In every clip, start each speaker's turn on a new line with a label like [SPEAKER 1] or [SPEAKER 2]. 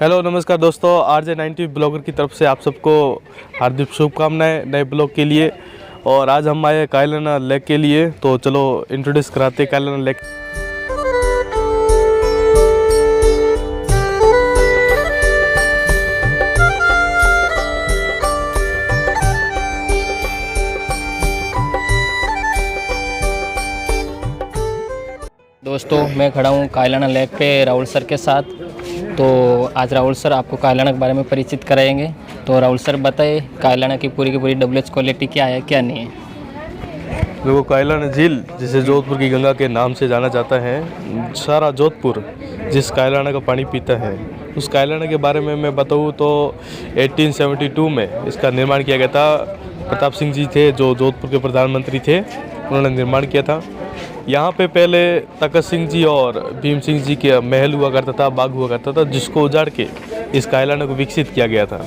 [SPEAKER 1] Hello नमस्कार दोस्तों, RJ90 blogger की तरफ से आप सबको हार्दिक शुभकामनाएं नए ब्लॉग के लिए। और आज हम आए कायलाना लेक के लिए, तो चलो इंट्रोड्यूस कराते हैं कायलाना लेक।
[SPEAKER 2] दोस्तों मैं खड़ा हूँ कायलाना लेक पे राहुल सर के साथ। तो आज राहुल सर आपको कायलाना के बारे में परिचित कराएंगे। तो राहुल सर बताइए कायलाना की पूरी WH क्वालिटी क्या है क्या नहीं है।
[SPEAKER 1] देखो, कायलाना झील जिसे जोधपुर की गंगा के नाम से जाना जाता है, सारा जोधपुर जिस कायलाना का पानी पीता है, उस कायलाना के बारे में मैं बताऊँ तो 1872 में इसका निर्माण किया गया था। प्रताप सिंह जी थे जो जोधपुर के प्रधानमंत्री थे, उन्होंने निर्माण किया था। यहाँ पे पहले तखत सिंह जी और भीम सिंह जी के महल हुआ करता था, बाग हुआ करता था, जिसको उजाड़ के इस कायलाना को विकसित किया गया था।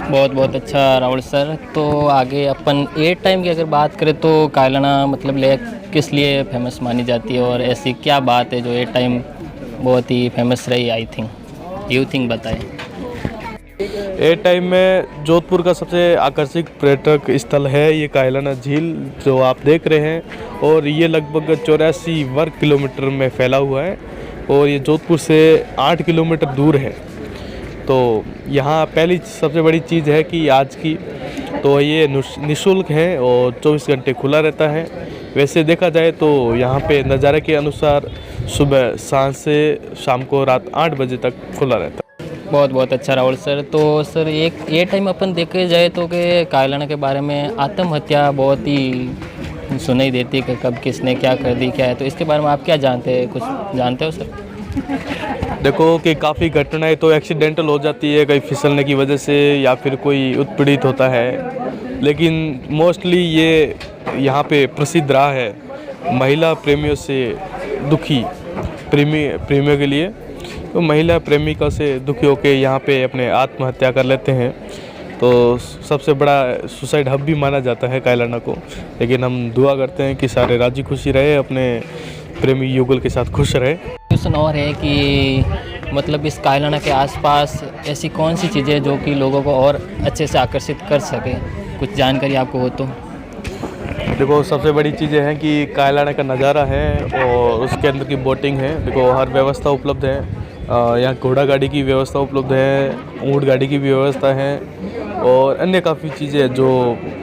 [SPEAKER 2] बहुत बहुत अच्छा राहुल सर। तो आगे अपन ए टाइम की अगर बात करें तो कायलाना मतलब लेक किस लिए फेमस मानी जाती है और ऐसी क्या बात है जो ए टाइम बहुत ही फेमस रही यू थिंक बताएं।
[SPEAKER 1] ए टाइम में जोधपुर का सबसे आकर्षक पर्यटक स्थल है ये कायलाना झील जो आप देख रहे हैं। और ये लगभग 84 वर्ग किलोमीटर में फैला हुआ है और ये जोधपुर से 8 किलोमीटर दूर है। तो यहाँ पहली सबसे बड़ी चीज़ है कि आज की तो ये निःशुल्क है और 24 घंटे खुला रहता है। वैसे देखा जाए तो यहाँ पे नज़ारे के अनुसार सुबह 7 से शाम को रात 8 बजे तक खुला रहता है।
[SPEAKER 2] बहुत बहुत अच्छा राहुल सर। तो सर एक ये टाइम अपन देखे जाए तो कि कायलाना के बारे में आत्महत्या बहुत ही सुनाई देती है कि कब किसने क्या कर दी क्या है। तो इसके बारे में आप क्या जानते हैं, कुछ जानते हो सर?
[SPEAKER 1] देखो कि काफ़ी घटनाएं तो एक्सीडेंटल हो जाती है, कहीं फिसलने की वजह से या फिर कोई उत्पीड़ित होता है। लेकिन मोस्टली ये यहाँ पे प्रसिद्ध रहा है महिला प्रेमियों से दुखी प्रेमियों के लिए। तो महिला प्रेमिका से दुखी होकर यहाँ पे अपने आत्महत्या कर लेते हैं। तो सबसे बड़ा सुसाइड हब भी माना जाता है कायलाना को। लेकिन हम दुआ करते हैं कि सारे राजी खुशी रहे, अपने प्रेमी युगल के साथ खुश रहे।
[SPEAKER 2] क्वेश्चन और है कि मतलब इस कायलाना के आसपास ऐसी कौन सी चीज़ें जो कि लोगों को और अच्छे से आकर्षित कर सके, कुछ जानकारी आपको हो तो?
[SPEAKER 1] देखो, सबसे बड़ी चीज़ें हैं कि कायलाना का नज़ारा है और उसके अंदर की बोटिंग है। देखो, हर व्यवस्था उपलब्ध है। यहाँ घोड़ा गाड़ी की व्यवस्था उपलब्ध है, ऊँट गाड़ी की भी व्यवस्था है और अन्य काफ़ी चीज़ें जो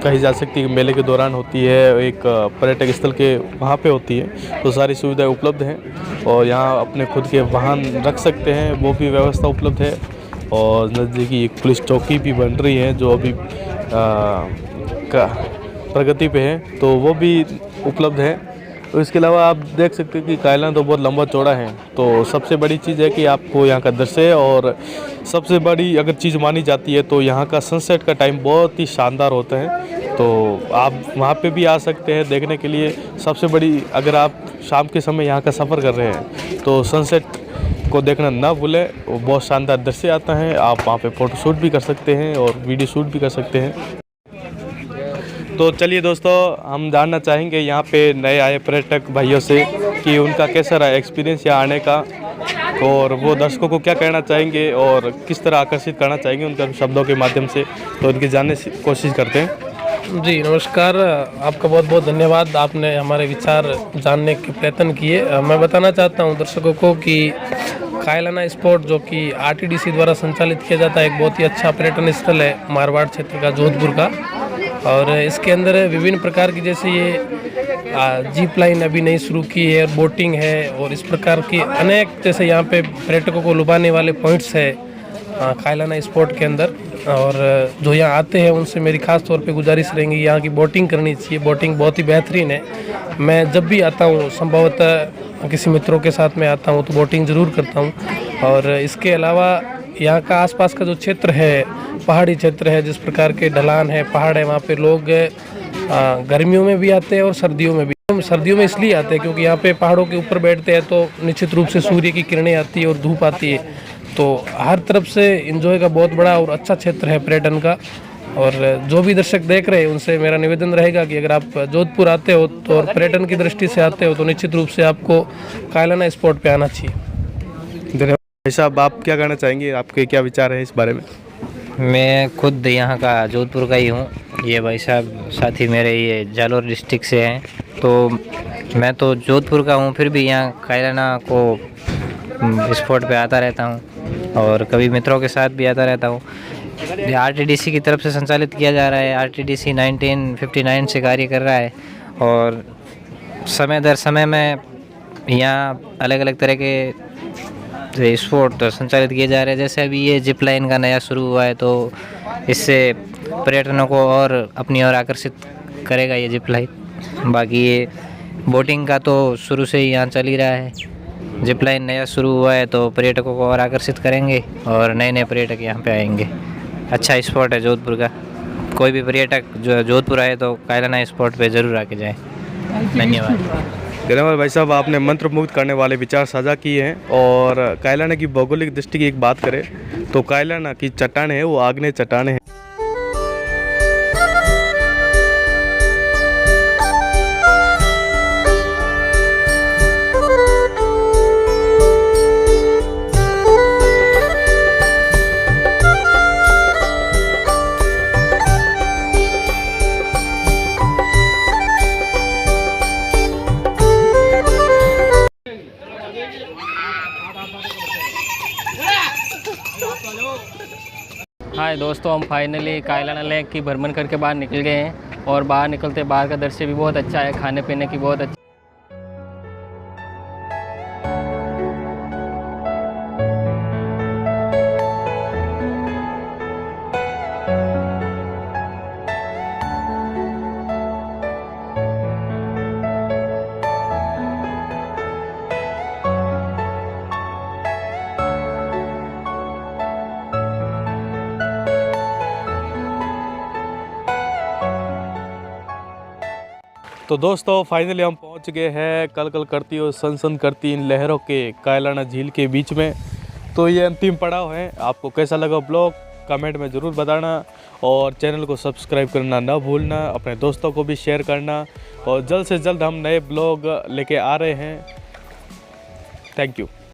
[SPEAKER 1] कही जा सकती है मेले के दौरान होती है, एक पर्यटक स्थल के वहाँ पे होती है। तो सारी सुविधाएं उपलब्ध हैं और यहाँ अपने खुद के वाहन रख सकते हैं, वो भी व्यवस्था उपलब्ध है। और नज़दीकी एक पुलिस चौकी भी बन रही है जो अभी प्रगति पे है, तो वो भी उपलब्ध है। तो इसके अलावा आप देख सकते हैं कि कायलाना तो बहुत लंबा चौड़ा है। तो सबसे बड़ी चीज़ है कि आपको यहाँ का दृश्य, और सबसे बड़ी अगर चीज़ मानी जाती है तो यहाँ का सनसेट का टाइम बहुत ही शानदार होता है। तो आप वहाँ पे भी आ सकते हैं देखने के लिए। सबसे बड़ी, अगर आप शाम के समय यहाँ का सफ़र कर रहे हैं तो सनसेट को देखना ना भूलें, वो बहुत शानदार दृश्य आता है। आप वहाँ पे फ़ोटो शूट भी कर सकते हैं और वीडियो शूट भी कर सकते हैं। तो चलिए दोस्तों, हम जानना चाहेंगे यहाँ पे नए आए पर्यटक भाइयों से कि उनका कैसा रहा एक्सपीरियंस यहाँ आने का, और वो दर्शकों को क्या कहना चाहेंगे और किस तरह आकर्षित करना चाहेंगे उनके शब्दों के माध्यम से। तो उनकी जानने की कोशिश करते हैं।
[SPEAKER 3] जी नमस्कार, आपका बहुत बहुत धन्यवाद। आपने हमारे विचार जानने के प्रयत्न किए। मैं बताना चाहता हूँ दर्शकों को कि कायलाना स्पॉट जो कि RTDC द्वारा संचालित किया जाता है, एक बहुत ही अच्छा पर्यटन स्थल है मारवाड़ क्षेत्र का, जोधपुर का। और इसके अंदर विभिन्न प्रकार की, जैसे ये जीप लाइन अभी नई शुरू की है, बोटिंग है और इस प्रकार की अनेक, जैसे यहाँ पे पर्यटकों को लुभाने वाले पॉइंट्स है कायलाना स्पॉट के अंदर। और जो यहाँ आते हैं उनसे मेरी खास तौर पे गुजारिश रहेंगी, यहाँ की बोटिंग करनी चाहिए। बोटिंग बहुत ही बेहतरीन है। मैं जब भी आता हूँ, संभवतः किसी मित्रों के साथ में आता हूँ, तो बोटिंग ज़रूर करता हूँ। और इसके अलावा यहाँ का आसपास का जो क्षेत्र है, पहाड़ी क्षेत्र है, जिस प्रकार के ढलान है, पहाड़ है, वहाँ पे लोग गर्मियों में भी आते हैं और सर्दियों में भी। सर्दियों में इसलिए आते हैं क्योंकि यहाँ पे पहाड़ों के ऊपर बैठते हैं तो निश्चित रूप से सूर्य की किरणें आती है और धूप आती है। तो हर तरफ से एंजॉय का बहुत बड़ा और अच्छा क्षेत्र है पर्यटन का। और जो भी दर्शक देख रहे हैं उनसे मेरा निवेदन रहेगा कि अगर आप जोधपुर आते हो तो और पर्यटन की दृष्टि से आते हो तो निश्चित रूप से आपको कायलाना स्पॉट पे आना चाहिए।
[SPEAKER 1] धन्यवाद। भाई साहब, आप क्या कहना चाहेंगे, आपके क्या विचार हैं इस बारे में?
[SPEAKER 4] मैं खुद यहाँ का जोधपुर का ही हूँ। ये भाई साहब साथी मेरे ये जालौर डिस्ट्रिक्ट से हैं। तो मैं तो जोधपुर का हूँ, फिर भी यहाँ कायलाना को स्पोर्ट पे आता रहता हूँ और कभी मित्रों के साथ भी आता रहता हूँ। ये आरटीडीसी की तरफ से संचालित किया जा रहा है। आरटीडीसी 1959 से कार्य कर रहा है और समय दर समय में यहाँ अलग अलग तरह के स्पोर्ट संचालित किए जा रहे हैं। जैसे अभी ये जिप लाइन का नया शुरू हुआ है, तो इससे पर्यटनों को और अपनी ओर आकर्षित करेगा ये जिप लाइन। बाकी ये बोटिंग का तो शुरू से ही यहाँ चल ही रहा है। जिप लाइन नया शुरू हुआ है तो पर्यटकों को और आकर्षित करेंगे और नए नए पर्यटक यहाँ पे आएंगे। अच्छा स्पॉट है जोधपुर का। कोई भी पर्यटक जो जोधपुर आए तो कायलाना स्पॉट पे ज़रूर आके जाए। धन्यवाद।
[SPEAKER 1] धन्यवाद भाई साहब, आपने मंत्रमुग्ध करने वाले विचार साझा किए हैं। और कायलाना की भौगोलिक दृष्टि की एक बात करें तो कायलाना की चट्टान है वो आग्नेय चट्टान है।
[SPEAKER 2] हाय दोस्तों, हम फाइनली कायलाना लेक की भ्रमण करके बाहर निकल गए हैं और बाहर निकलते बाहर का दृश्य भी बहुत अच्छा है। खाने पीने की बहुत अच्छी
[SPEAKER 1] तो दोस्तों फाइनली हम पहुंच गए हैं कल कल करती और सन करती इन लहरों के कायलाना झील के बीच में। तो ये अंतिम पड़ाव है। आपको कैसा लगा ब्लॉग कमेंट में ज़रूर बताना और चैनल को सब्सक्राइब करना ना भूलना, अपने दोस्तों को भी शेयर करना और जल्द से जल्द हम नए ब्लॉग लेके आ रहे हैं। Thank you.